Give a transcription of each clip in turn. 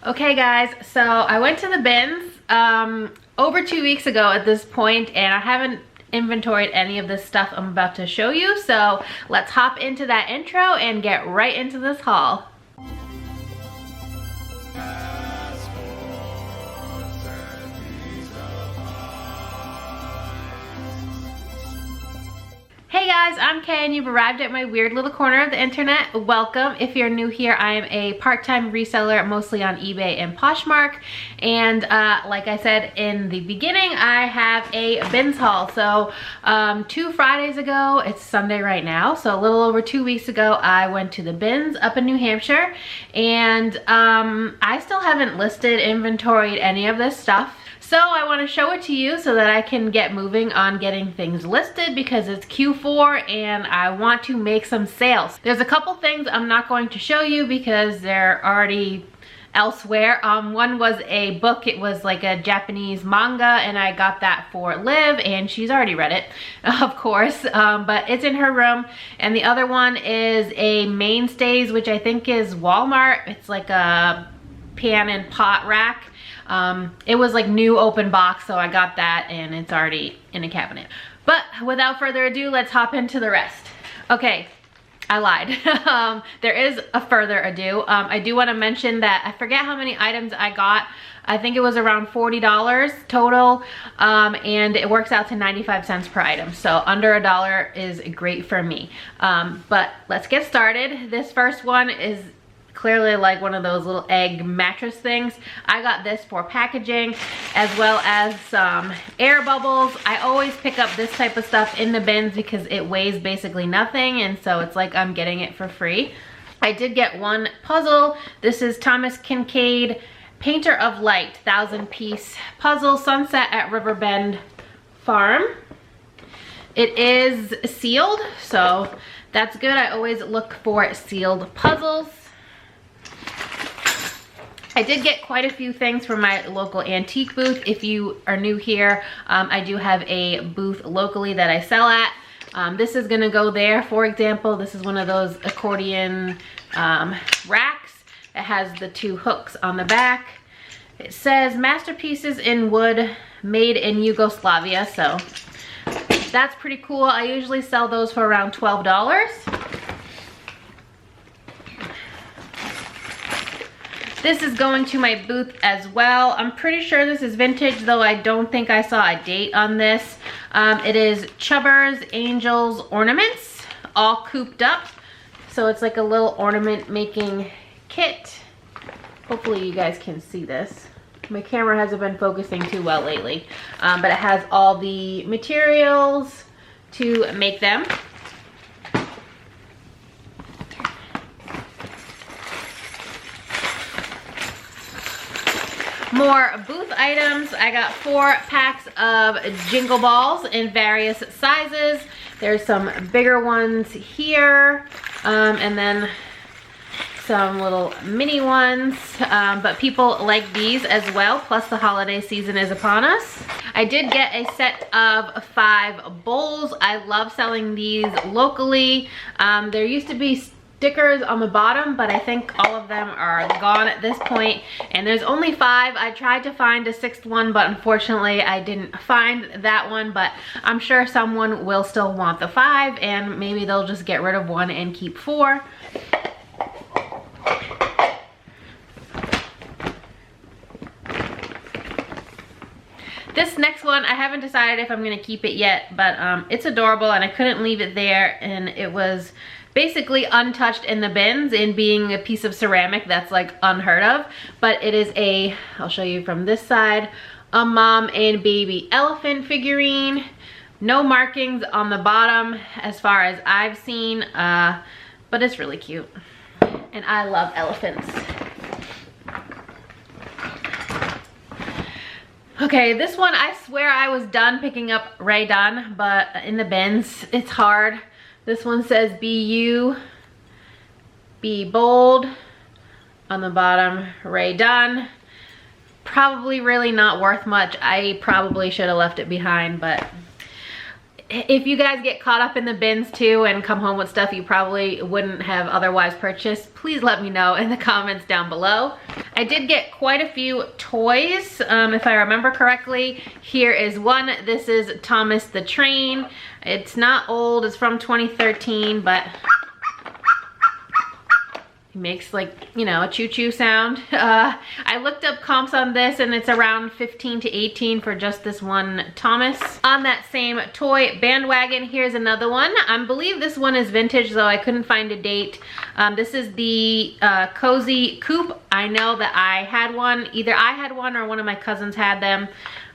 Okay guys, so I went to the bins over 2 weeks ago at this point, and I haven't inventoried any of this stuff I'm about to show you. So let's hop into that intro and get right into this haul. Hey guys, I'm Kay and you've arrived at my weird little corner of the internet. Welcome. If you're new here, I am a part-time reseller, mostly on eBay and Poshmark. And like I said in the beginning, I have a bins haul. So 2 Fridays ago, it's Sunday right now, so a little over 2 weeks ago, I went to the bins up in New Hampshire. And I still haven't listed, inventoried any of this stuff. So I want to show it to you so that I can get moving on getting things listed, because it's Q4 and I want to make some sales. There's a couple things I'm not going to show you because they're already elsewhere. One was a book. It was like a Japanese manga, and I got that for Liv, and she's already read it, of course, but it's in her room. And the other one is a Mainstays, which I think is Walmart. It's like a pan and pot rack. It was like new open box, so I got that and it's already in a cabinet. But without further ado, let's hop into the rest. Okay, I lied. There is a further ado. I do want to mention that I forget how many items I got. I think it was around $40 total, and it works out to 95 cents per item. So under $1 is great for me. But let's get started. This first one is clearly like one of those little egg mattress things. I got this for packaging, as well as some air bubbles. I always pick up this type of stuff in the bins because it weighs basically nothing, and so it's like I'm getting it for free. I did get one puzzle. This is Thomas Kincaid Painter of Light 1000-piece puzzle, Sunset at Riverbend Farm. It is sealed, so that's good. I always look for sealed puzzles. I did get quite a few things from my local antique booth. If you are new here, I do have a booth locally that I sell at. This is gonna go there. For example, this is one of those accordion racks. It has the 2 hooks on the back. It says masterpieces in wood made in Yugoslavia, so that's pretty cool. I usually sell those for around $12. This is going to my booth as well. I'm pretty sure this is vintage, though I don't think I saw a date on this. It is Chubbers Angels Ornaments, all cooped up. So it's like a little ornament making kit. Hopefully you guys can see this. My camera hasn't been focusing too well lately, but it has all the materials to make them. More booth items. I got 4 packs of Jingle Balls in various sizes. There's some bigger ones here, and then some little mini ones, but people like these as well, plus the holiday season is upon us. I did get a set of 5 bowls. I love selling these locally. There used to be stickers on the bottom, but I think all of them are gone at this point, and there's only 5. I tried to find a 6th one, but unfortunately I didn't find that one, but I'm sure someone will still want the 5, and maybe they'll just get rid of 1 and keep 4. This next one, I haven't decided if I'm gonna keep it yet, but it's adorable and I couldn't leave it there, and it was basically untouched in the bins, and being a piece of ceramic, that's like unheard of. But it is a, I'll show you from this side, a mom and baby elephant figurine. No markings on the bottom as far as I've seen, but it's really cute. And I love elephants. Okay, this one, I swear I was done picking up Ray Dunn, but in the bins, it's hard. This one says be you, be bold. On the bottom, Ray Dunn. Probably really not worth much. I probably should have left it behind, but if you guys get caught up in the bins too and come home with stuff you probably wouldn't have otherwise purchased, please let me know in the comments down below. I did get quite a few toys, if I remember correctly. Here is one. This is Thomas the Train. It's not old, it's from 2013, but he makes like, you know, a choo-choo sound. I looked up comps on this and it's around 15 to 18 for just this one Thomas. On that same toy bandwagon, here's another one. I believe this one is vintage, though I couldn't find a date. This is the Cozy Coupe. I know that I had one. Either I had one or one of my cousins had them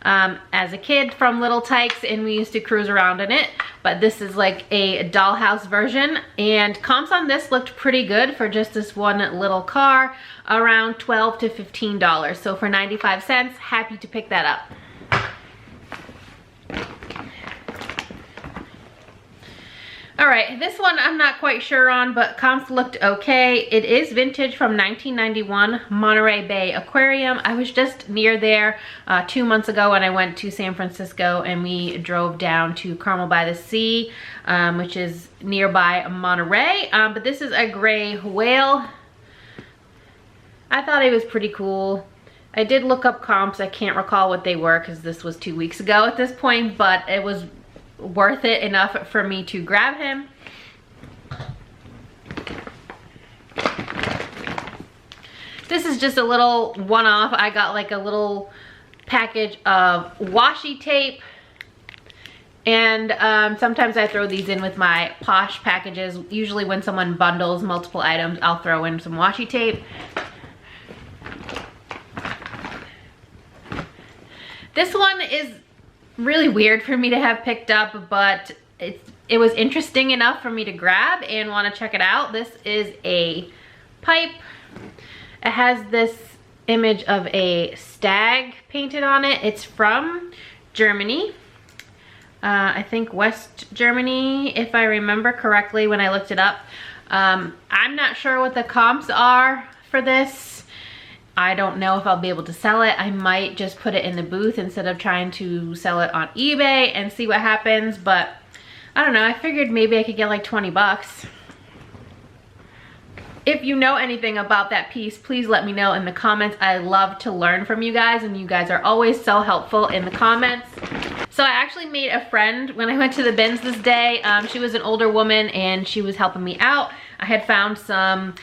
as a kid from Little Tykes, and we used to cruise around in it. But this is like a dollhouse version, and comps on this looked pretty good for just this one little car, around $12 to $15. So for 95 cents, happy to pick that up. All right, this one I'm not quite sure on, but comps looked okay. It is vintage from 1991, Monterey Bay Aquarium. I was just near there 2 months ago when I went to San Francisco, and we drove down to Carmel by the Sea, which is nearby Monterey. But this is a gray whale. I thought it was pretty cool. I did look up comps. I can't recall what they were because this was 2 weeks ago at this point, but it was worth it enough for me to grab him. This is just a little one-off. I got like a little package of washi tape, and sometimes I throw these in with my Posh packages. Usually when someone bundles multiple items, I'll throw in some washi tape. This one is really weird for me to have picked up, but it was interesting enough for me to grab and want to check it out. This is a pipe. It has this image of a stag painted on it. It's from Germany. I think West Germany, if I remember correctly when I looked it up. I'm not sure what the comps are for this. I don't know if I'll be able to sell it. I might just put it in the booth instead of trying to sell it on eBay and see what happens, but I don't know. I figured maybe I could get like 20 bucks. If you know anything about that piece, please let me know in the comments. I love to learn from you guys, and you guys are always so helpful in the comments. So I actually made a friend when I went to the bins this day. She was an older woman and she was helping me out. I had found some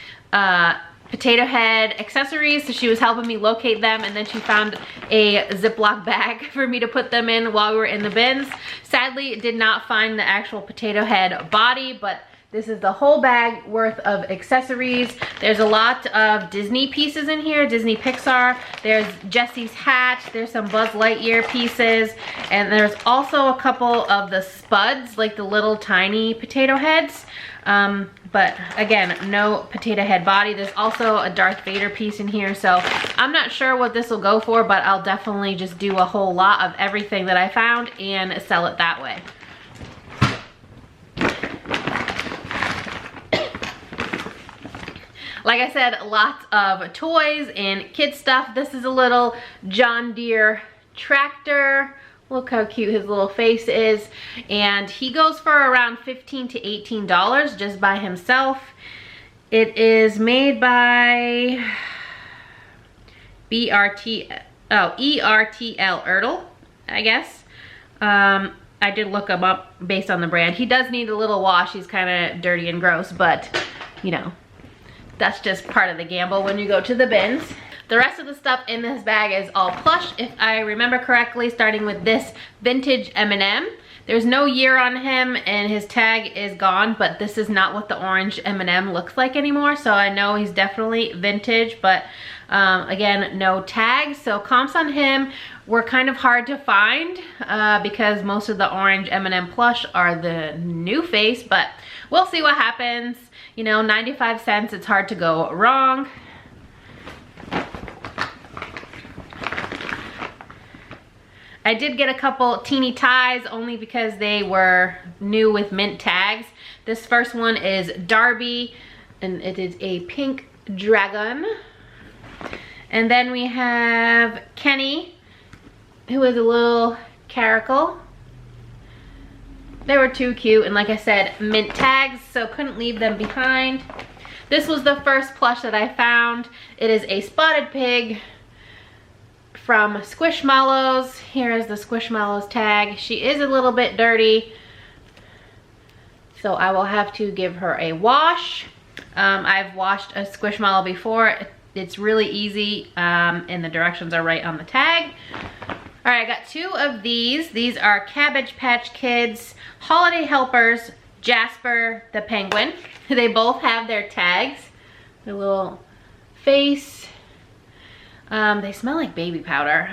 potato head accessories, so she was helping me locate them, and then she found a Ziploc bag for me to put them in while we were in the bins. Sadly, did not find the actual potato head body, but this is the whole bag worth of accessories. There's a lot of Disney pieces in here, Disney Pixar. There's Jessie's hat, there's some Buzz Lightyear pieces, and there's also a couple of the spuds, like the little tiny potato heads. But again, no potato head body. There's also a Darth Vader piece in here, so I'm not sure what this will go for, but I'll definitely just do a whole lot of everything that I found and sell it that way. Like I said, lots of toys and kid stuff. This is a little John Deere tractor. Look how cute his little face is. And he goes for around $15 to $18 just by himself. It is made by ERTL Ertl, I guess. I did look him up based on the brand. He does need a little wash. He's kind of dirty and gross, but you know, that's just part of the gamble when you go to the bins. The rest of the stuff in this bag is all plush, if I remember correctly, starting with this vintage M&M. There's no year on him and his tag is gone, but this is not what the orange M&M looks like anymore, so I know he's definitely vintage, but again, no tags. So comps on him were kind of hard to find because most of the orange M&M plush are the new face, but we'll see what happens. You know, 95 cents, it's hard to go wrong. I did get a couple teeny ties only because they were new with mint tags. This first one is Darby, and it is a pink dragon. And then we have Kenny, who is a little caracal. They were too cute, and like I said, mint tags, so couldn't leave them behind. This was the first plush that I found. It is a spotted pig from Squishmallows. Here is the Squishmallows tag. She is a little bit dirty, so I will have to give her a wash. I've washed a Squishmallow before. It's really easy, and the directions are right on the tag. All right, I got 2 of these. These are Cabbage Patch Kids Holiday Helpers Jasper the Penguin. They both have their tags, their little face. They smell like baby powder.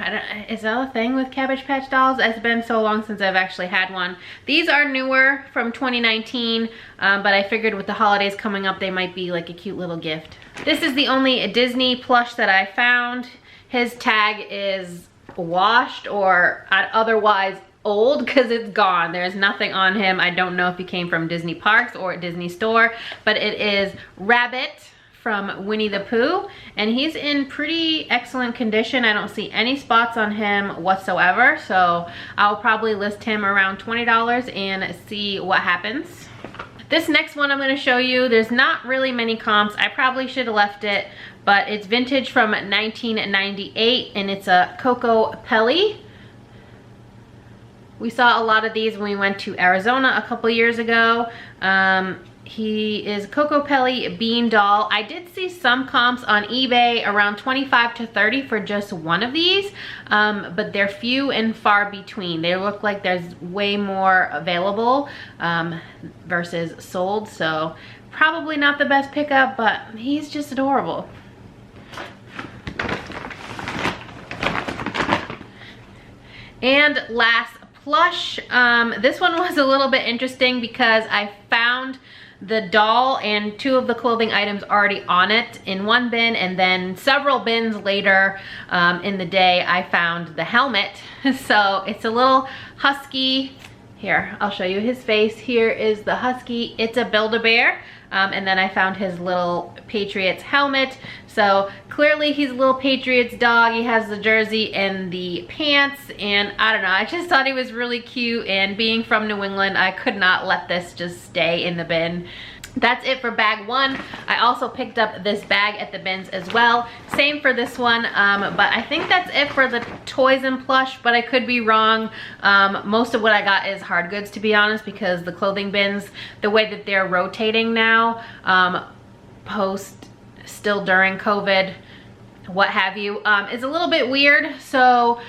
Is that a thing with Cabbage Patch dolls? It's been so long since I've actually had one. These are newer from 2019, but I figured with the holidays coming up, they might be like a cute little gift. This is the only Disney plush that I found. His tag is washed or otherwise old because it's gone. There's nothing on him. I don't know if he came from Disney Parks or a Disney store, but it is Rabbit from Winnie the Pooh, and he's in pretty excellent condition. I don't see any spots on him whatsoever, so I'll probably list him around $20 and see what happens. This next one I'm going to show you, there's not really many comps. I probably should have left it, but it's vintage from 1998, and it's a Coco Peli. We saw a lot of these when we went to Arizona a couple years ago. He is Coco Peli Bean Doll. I did see some comps on eBay around 25 to 30 for just one of these, but they're few and far between. They look like there's way more available versus sold, so probably not the best pickup, but he's just adorable. And last plush, this one was a little bit interesting because I found the doll and 2 of the clothing items already on it in one bin, and then several bins later in the day I found the helmet. So it's a little husky. Here, I'll show you his face. Here is the husky. It's a Build-A-Bear. And then I found his little Patriots helmet. So clearly he's a little Patriots dog. He has the jersey and the pants, and I don't know, I just thought he was really cute, and being from New England, I could not let this just stay in the bin. That's it for bag 1. I also picked up this bag at the bins as well. Same for this one, but I think that's it for the toys and plush, but I could be wrong. Most of what I got is hard goods, to be honest, because the clothing bins, the way that they're rotating now, still during COVID, what have you, is a little bit weird. So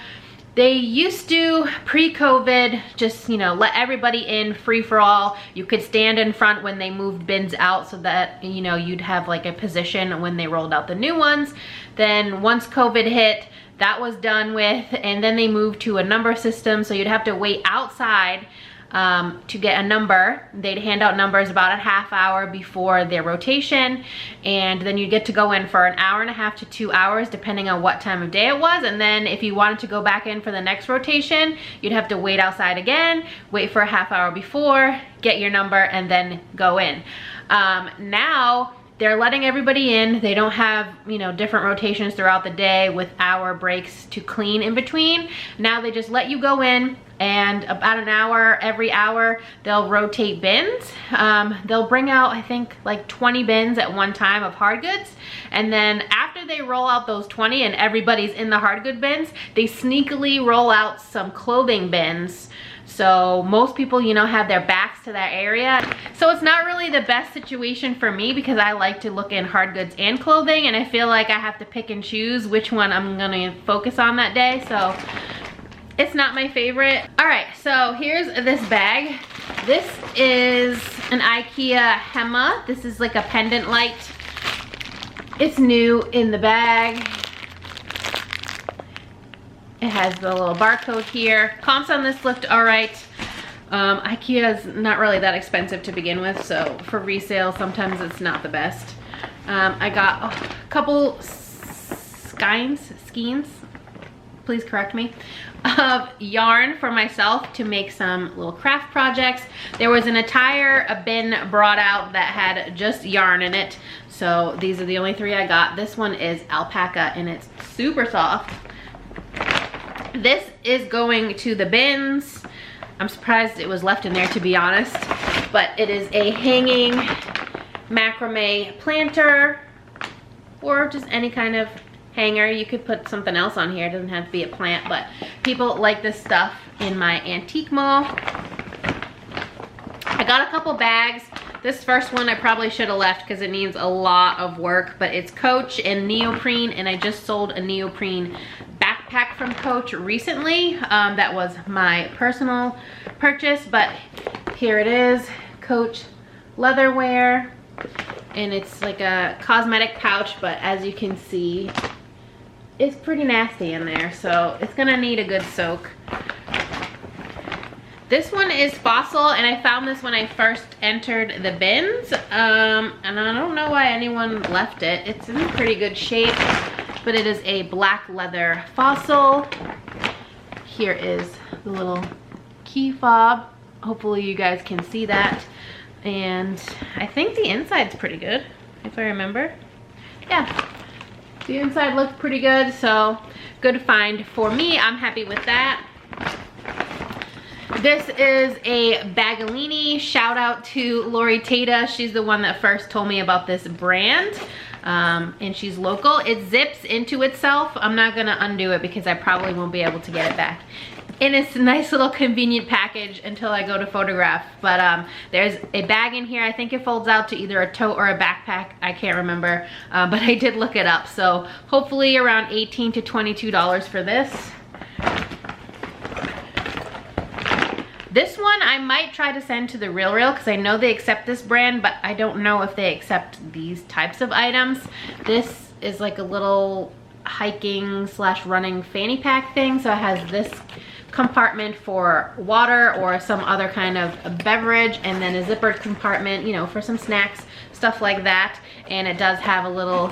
they used to, pre-COVID, just, you know, let everybody in free for all. You could stand in front when they moved bins out so that, you know, you'd have like a position when they rolled out the new ones. Then once COVID hit, that was done with, and then they moved to a number system, so you'd have to wait outside to get a number. They'd hand out numbers about a half hour before their rotation, and then you'd get to go in for an hour and a half to 2 hours depending on what time of day it was, and then if you wanted to go back in for the next rotation, you'd have to wait outside again, wait for a half hour before, get your number, and then go in. Now they're letting everybody in. They don't have, you know, different rotations throughout the day with hour breaks to clean in between. Now they just let you go in, and about an hour, every hour, they'll rotate bins. They'll bring out, I think, like 20 bins at one time of hard goods. And then after they roll out those 20 and everybody's in the hard good bins, they sneakily roll out some clothing bins. So most people, you know, have their backs to that area. So it's not really the best situation for me because I like to look in hard goods and clothing, and I feel like I have to pick and choose which one I'm gonna focus on that day. So it's not my favorite. All right, so here's this bag. This is an IKEA Hema. This is like a pendant light. It's new in the bag. It has the little barcode here. Comps on this looked all right. IKEA is not really that expensive to begin with, so for resale, sometimes it's not the best. I got a couple skeins, please correct me, of yarn for myself to make some little craft projects. There was an entire bin brought out that had just yarn in it, so these are the only 3 I got. This one is alpaca and it's super soft. This is going to the bins. I'm surprised it was left in there, to be honest. But it is a hanging macrame planter, or just any kind of hanger. You could put something else on here. It doesn't have to be a plant, but people like this stuff in my antique mall. I got a couple bags. This first one I probably should have left because it needs a lot of work, but it's Coach and neoprene, and I just sold a neoprene backpack from Coach recently. That was my personal purchase, but here it is, Coach leatherware, and it's like a cosmetic pouch, but as you can see, it's pretty nasty in there, so it's gonna need a good soak. This one is Fossil, and I found this when I first entered the bins, and I don't know why anyone left it. It's in pretty good shape, but it is a black leather Fossil. Here is the little key fob. Hopefully you guys can see that. And I think the inside's pretty good, if I remember. Yeah, the inside looks pretty good, so good find for me. I'm happy with that. This is a Bagolini. Shout out to Lori Tata. She's the one that first told me about this brand, and she's local. It zips into itself. I'm not gonna undo it because I probably won't be able to get it back. And it's a nice little convenient package until I go to photograph. But there's a bag in here. I think it folds out to either a tote or a backpack. I can't remember, but I did look it up. So hopefully around $18 to $22 for this. This one I might try to send to the RealReal because I know they accept this brand, but I don't know if they accept these types of items. This is like a little hiking slash running fanny pack thing. So it has this compartment for water or some other kind of a beverage, and then a zippered compartment, you know, for some snacks, stuff like that. And it does have a little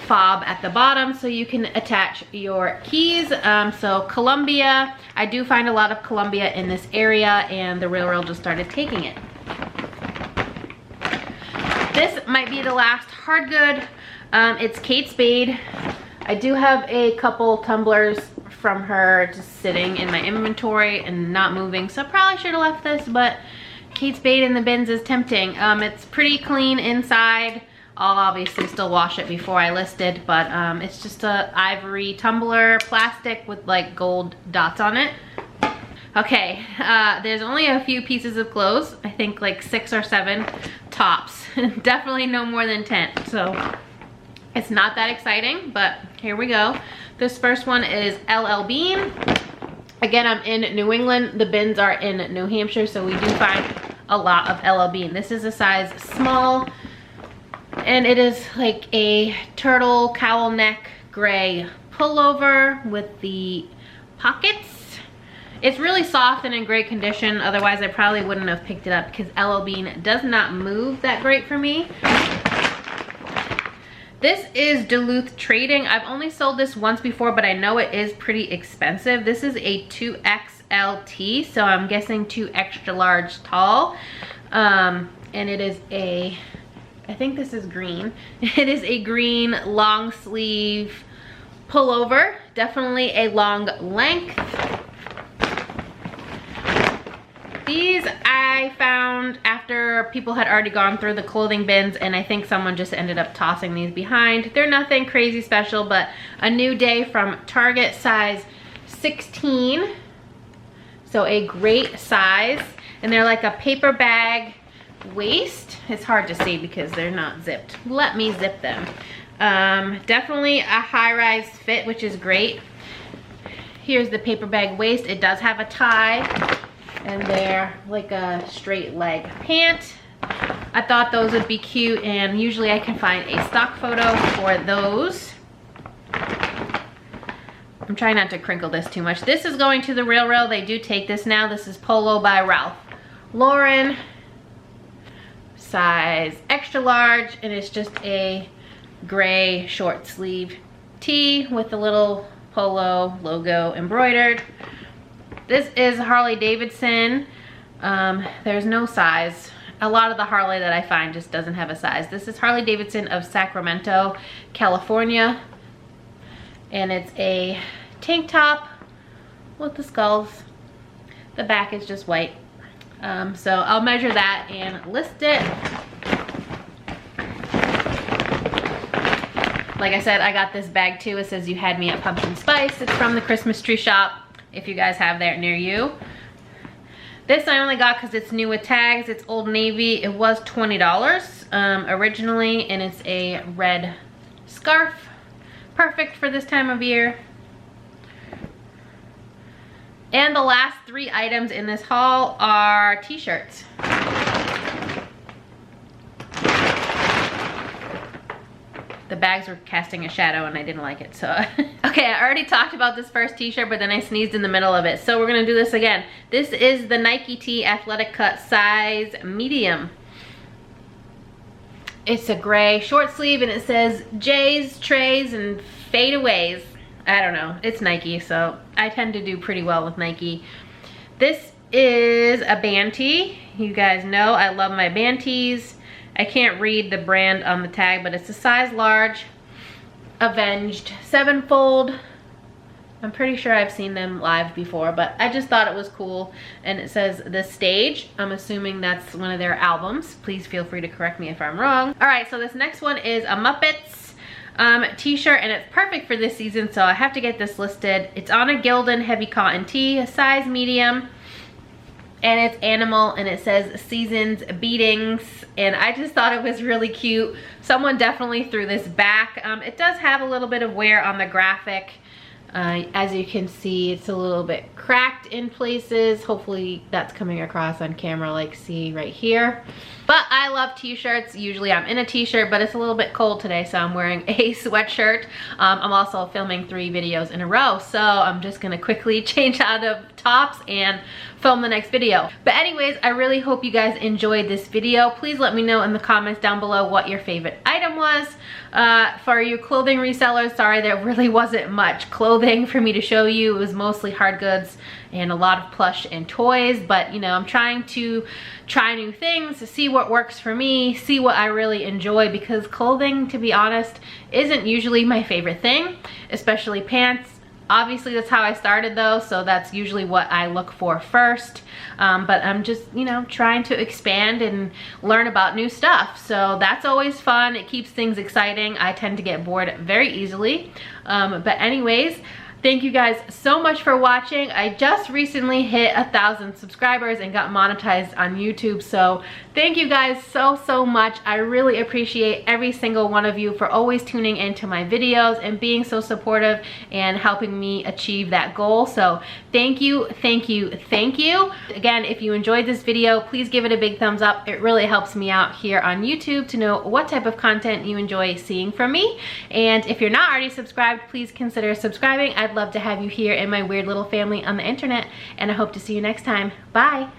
fob at the bottom so you can attach your keys. So Columbia, I do find a lot of Columbia in this area, and the RealReal just started taking it. This might be the last hard good. It's Kate Spade. I do have a couple tumblers from her just sitting in my inventory and not moving, so I probably should have left this, but Kate Spade in the bins is tempting. It's pretty clean inside. I'll obviously still wash it before I list it, but it's just a ivory tumbler, plastic with like gold dots on it. Okay, there's only a few pieces of clothes. I think like 6 or 7 tops. Definitely no more than 10, so it's not that exciting, but here we go. This first one is LL Bean. Again, I'm in New England. The bins are in New Hampshire, so we do find a lot of LL Bean. This is a size small, and it is like a turtle cowl neck gray pullover with the pockets. It's really soft and in great condition. Otherwise, I probably wouldn't have picked it up because LL Bean does not move that great for me. This is Duluth Trading. I've only sold this once before, but I know it is pretty expensive. This is a 2XLT, so I'm guessing 2 extra large tall. And it is a, I think this is green. It is a green long sleeve pullover. Definitely a long length. These I found after people had already gone through the clothing bins, and I think someone just ended up tossing these behind. They're nothing crazy special, but a new day from Target, size 16. So a great size, and they're like a paper bag waist. It's hard to see because they're not zipped. Let me zip them. Definitely a high-rise fit, which is great. Here's the paper bag waist. It does have a tie, and they're like a straight leg pant. I thought those would be cute, and usually I can find a stock photo for those. I'm trying not to crinkle this too much. This is going to the RealReal. They do take this now. This is Polo by Ralph Lauren. Size extra large, and it's just a gray short sleeve tee with the little Polo logo embroidered. This is Harley Davidson. There's no size. A lot of the Harley that I find just doesn't have a size. This is Harley Davidson of Sacramento, California. And it's a tank top with the skulls. The back is just white. So I'll measure that and list it. Like I said, I got this bag too. It says you had me at pumpkin spice. It's from the Christmas tree shop, if you guys have that near you. This I only got because it's new with tags. It's Old Navy. It was $20 originally, and it's a red scarf. Perfect for this time of year. And the last 3 items in this haul are t-shirts. The bags were casting a shadow and I didn't like it, so. Okay, I already talked about this first t-shirt, but then I sneezed in the middle of it. So we're gonna do this again. This is the Nike Tee Athletic Cut size medium. It's a gray short sleeve and it says J's, trays, and fadeaways. I don't know, it's Nike, so I tend to do pretty well with Nike. This is a band tee. You guys know I love my band tees. I can't read the brand on the tag, but it's a size large, Avenged 7-fold. I'm pretty sure I've seen them live before, but I just thought it was cool. And it says The Stage. I'm assuming that's one of their albums. Please feel free to correct me if I'm wrong. All right, so this next one is a Muppets t-shirt, and it's perfect for this season, so I have to get this listed. It's on a Gildan heavy cotton tee, a size medium. And it's animal, and it says Seasons Beatings, and I just thought it was really cute. Someone definitely threw this back. It does have a little bit of wear on the graphic. As you can see, it's a little bit cracked in places. Hopefully that's coming across on camera, like see right here. But I love t-shirts. Usually I'm in a t-shirt, but it's a little bit cold today, so I'm wearing a sweatshirt. I'm also filming 3 videos in a row, so I'm just gonna quickly change out of tops and film the next video. But anyways, I really hope you guys enjoyed this video. Please let me know in the comments down below what your favorite item was. For you clothing resellers, sorry, there really wasn't much clothing for me to show you. It was mostly hard goods and a lot of plush and toys, but you know, I'm trying to try new things, to see what works for me, see what I really enjoy, because clothing, to be honest, isn't usually my favorite thing, especially pants. Obviously that's how I started though, so that's usually what I look for first. But I'm just, you know, trying to expand and learn about new stuff. So that's always fun. It keeps things exciting. I tend to get bored very easily. But anyways, thank you guys so much for watching. I just recently hit 1,000 subscribers and got monetized on YouTube. So thank you guys so much. I really appreciate every single one of you for always tuning into my videos and being so supportive and helping me achieve that goal. So thank you. Again, if you enjoyed this video, please give it a big thumbs up. It really helps me out here on YouTube to know what type of content you enjoy seeing from me. And if you're not already subscribed, please consider subscribing. I'd love to have you here in my weird little family on the internet, and I hope to see you next time. Bye.